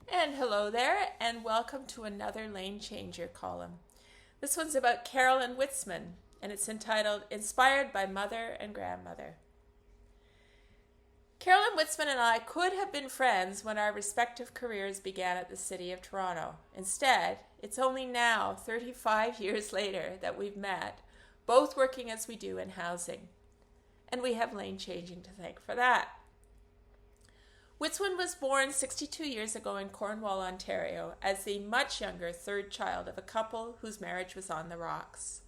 And hello there, and welcome to another Lane Changer column. This one's about Carolyn Whitzman, and it's entitled Inspired by Mother and Grandmother. Carolyn Whitzman and I could have been friends when our respective careers began at the City of Toronto. Instead, it's only now, 35 years later, that we've met, both working as we do in housing. And we have Lane Changing to thank for that. Whitzman was born 62 years ago in Cornwall, Ontario, as the much younger third child of a couple whose marriage was on the rocks.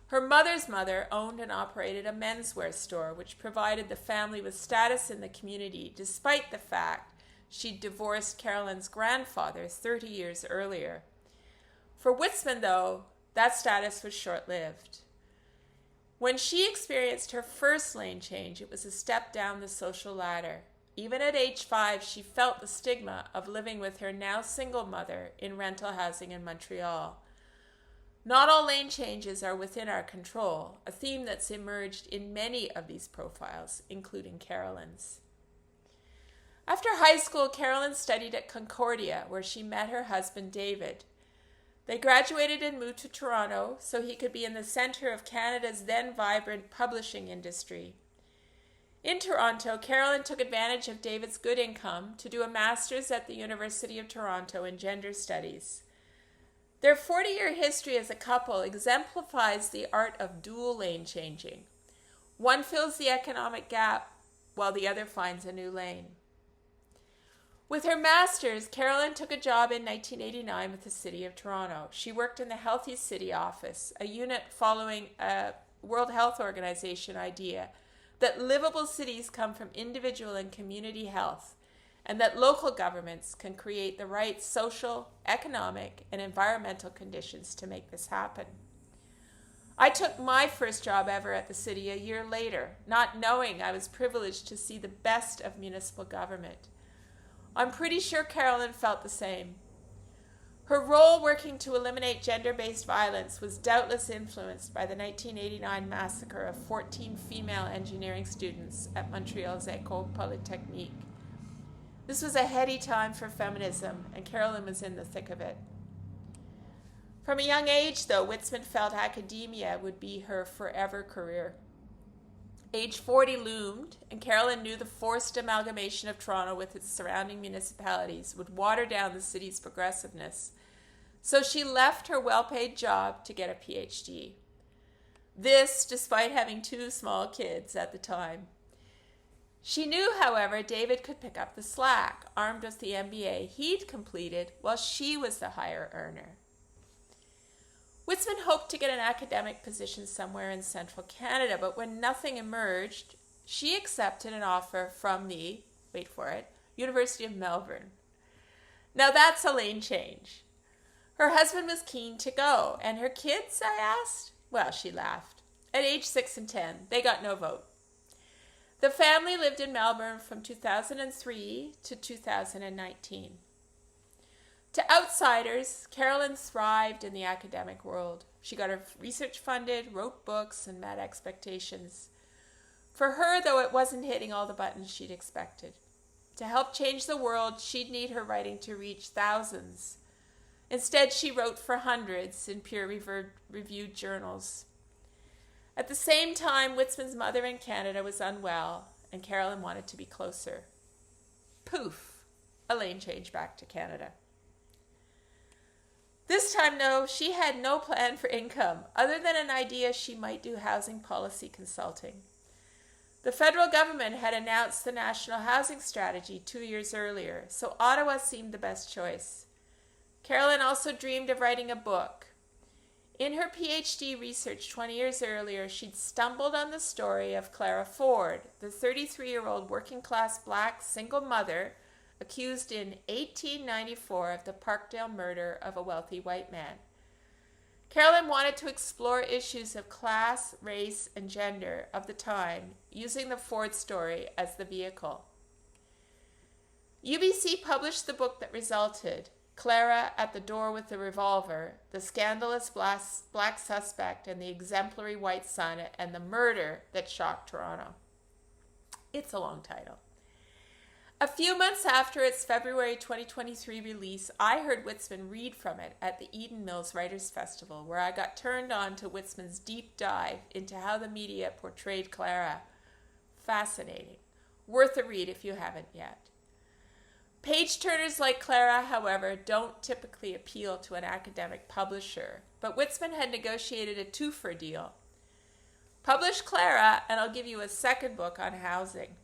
Her mother's mother owned and operated a menswear store, which provided the family with status in the community, despite the fact she'd divorced Carolyn's grandfather 30 years earlier. For Whitzman, though, that status was short-lived. When she experienced her first lane change, it was a step down the social ladder. Even at age 5, she felt the stigma of living with her now single mother in rental housing in Montreal. Not all lane changes are within our control, a theme that's emerged in many of these profiles, including Carolyn's. After high school, Carolyn studied at Concordia, where she met her husband, David. They graduated and moved to Toronto so he could be in the center of Canada's then vibrant publishing industry. In Toronto, Carolyn took advantage of David's good income to do a master's at the University of Toronto in gender studies. Their 40-year history as a couple exemplifies the art of dual lane changing. One fills the economic gap while the other finds a new lane. With her master's, Carolyn took a job in 1989 with the City of Toronto. She worked in the Healthy City office, a unit following a World Health Organization idea that livable cities come from individual and community health, and that local governments can create the right social, economic, and environmental conditions to make this happen. I took my first job ever at the city a year later, not knowing I was privileged to see the best of municipal government. I'm pretty sure Carolyn felt the same. Her role working to eliminate gender-based violence was doubtless influenced by the 1989 massacre of 14 female engineering students at Montreal's École Polytechnique. This was a heady time for feminism, and Carolyn was in the thick of it. From a young age, though, Whitzman felt academia would be her forever career. Age 40 loomed, and Carolyn knew the forced amalgamation of Toronto with its surrounding municipalities would water down the city's progressiveness. So she left her well-paid job to get a PhD. This, despite having 2 small kids at the time. She knew, however, David could pick up the slack, armed with the MBA he'd completed while she was the higher earner. Whitzman hoped to get an academic position somewhere in central Canada, but when nothing emerged, she accepted an offer from the, wait for it, University of Melbourne. Now that's a lane change. Her husband was keen to go, and her kids, I asked? Well, she laughed. At age 6 and 10, they got no vote. The family lived in Melbourne from 2003 to 2019. To outsiders, Carolyn thrived in the academic world. She got her research funded, wrote books, and met expectations. For her, though, it wasn't hitting all the buttons she'd expected. To help change the world, she'd need her writing to reach thousands. Instead, she wrote for hundreds in peer-reviewed journals. At the same time, Whitzman's mother in Canada was unwell, and Carolyn wanted to be closer. Poof, a lane change back to Canada. This time, though, she had no plan for income, other than an idea she might do housing policy consulting. The federal government had announced the National Housing Strategy 2 years earlier, so Ottawa seemed the best choice. Carolyn also dreamed of writing a book. In her PhD research 20 years earlier, she'd stumbled on the story of Clara Ford, the 33-year-old working-class black single mother accused in 1894 of the Parkdale murder of a wealthy white man. Carolyn wanted to explore issues of class, race, and gender of the time, using the Ford story as the vehicle. UBC published the book that resulted, Clara at the Door with the Revolver, the scandalous black suspect and the exemplary white son, and the murder that shocked Toronto. It's a long title. A few months after its February 2023 release, I heard Whitzman read from it at the Eden Mills Writers' Festival, where I got turned on to Whitzman's deep dive into how the media portrayed Clara. Fascinating. Worth a read if you haven't yet. Page-turners like Clara, however, don't typically appeal to an academic publisher, but Whitzman had negotiated a twofer deal. Publish Clara, and I'll give you a second book on housing.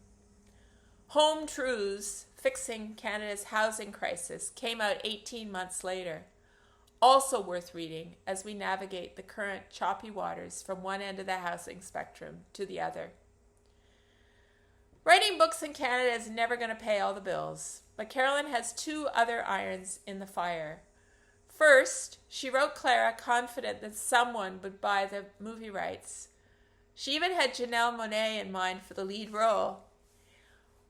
Home Truths, Fixing Canada's Housing Crisis, came out 18 months later. Also worth reading as we navigate the current choppy waters from one end of the housing spectrum to the other. Writing books in Canada is never going to pay all the bills, but Carolyn has two other irons in the fire. First, she wrote Clara confident that someone would buy the movie rights. She even had Janelle Monáe in mind for the lead role.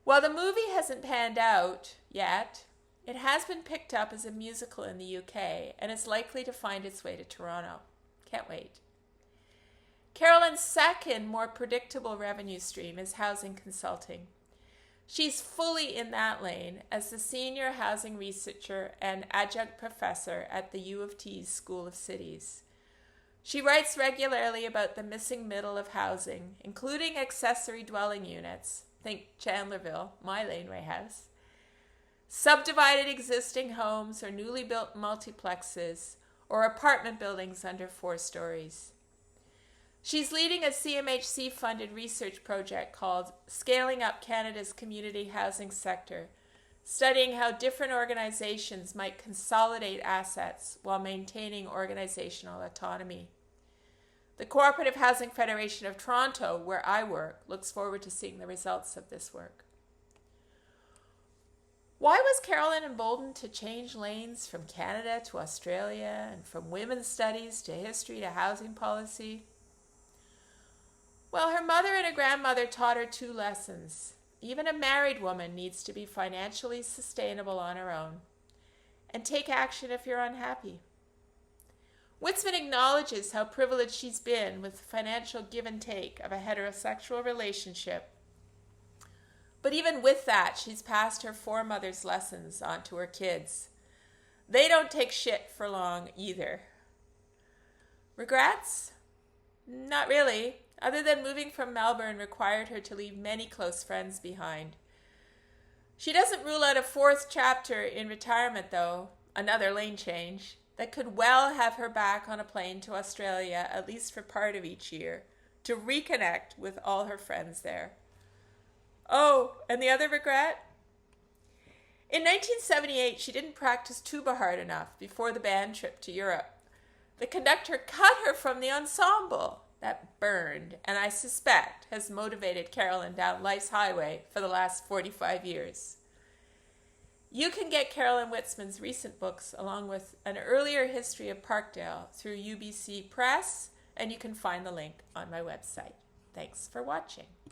While the movie hasn't panned out yet, it has been picked up as a musical in the UK and is likely to find its way to Toronto. Can't wait. Carolyn's second, more predictable revenue stream is housing consulting. She's fully in that lane as the senior housing researcher and adjunct professor at the U of T's School of Cities. She writes regularly about the missing middle of housing, including accessory dwelling units. Think Chandlerville, my laneway house. Subdivided existing homes or newly built multiplexes or apartment buildings under 4 stories. She's leading a CMHC-funded research project called Scaling Up Canada's Community Housing Sector, studying how different organizations might consolidate assets while maintaining organizational autonomy. The Cooperative Housing Federation of Toronto, where I work, looks forward to seeing the results of this work. Why was Carolyn emboldened to change lanes from Canada to Australia and from women's studies to history to housing policy? Well, her mother and her grandmother taught her 2 lessons. Even a married woman needs to be financially sustainable on her own. And take action if you're unhappy. Whitzman acknowledges how privileged she's been with the financial give and take of a heterosexual relationship. But even with that, she's passed her foremother's lessons on to her kids. They don't take shit for long either. Regrets? Not really, other than moving from Melbourne required her to leave many close friends behind. She doesn't rule out a 4th chapter in retirement, though, another lane change, that could well have her back on a plane to Australia, at least for part of each year, to reconnect with all her friends there. Oh, and the other regret? In 1978, she didn't practice tuba hard enough before the band trip to Europe. The conductor cut her from the ensemble. That burned, and I suspect has motivated Carolyn down life's highway for the last 45 years. You can get Carolyn Whitzman's recent books along with an earlier history of Parkdale through UBC Press, and you can find the link on my website. Thanks for watching.